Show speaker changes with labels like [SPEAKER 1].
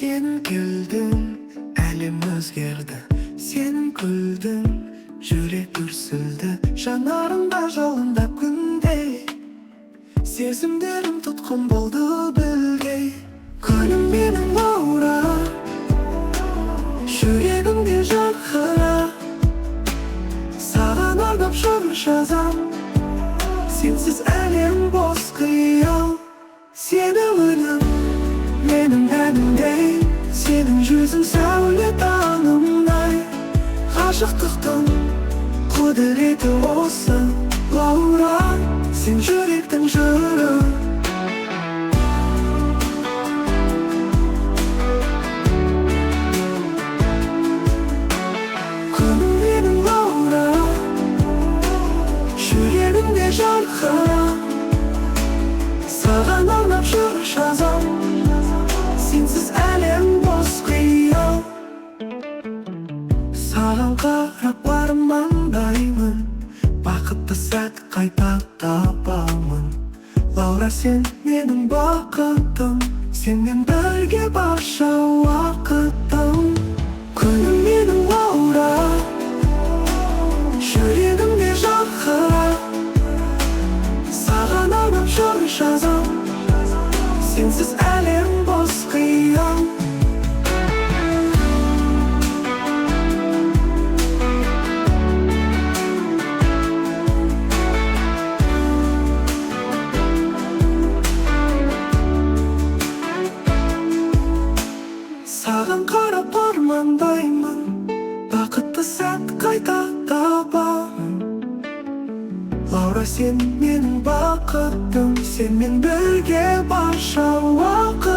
[SPEAKER 1] Sen güldün, elim özgerdi. Sen güldün, yürek ürsüldü. Жанарымда жалында күндей, сезімдерім тұтқын болды білгей. Күнім менің лаура, жүрегімде жарқыра. Саған арнап жыр жазам, сенсіз әлем бос қиял. Сенің үнің менің әнімдей, сенің жүзің сәуле таңымдай. Ғашықтықтың құдіреті осы, лаура, сен жүректің жыры. Күнім менің лаура, жүрегімде жарқыра. Саған арнап жыр жазам, сенсіз әлем бос қиял. Саған қарап армандаймын, бақытты сәт қайта табамын. Лаура, сен менің бақытым, сенмен бірге барша уақытым. Күнім менің лаура, жүрегімде жарқыра. Саған арнап жыр жазам, сенсіз әлем бос қиял. Саған қарап армандаймын, бақытты сәт қайта табамын. Лаура, сен менің бақытым, сенмен бірге барша уақыт.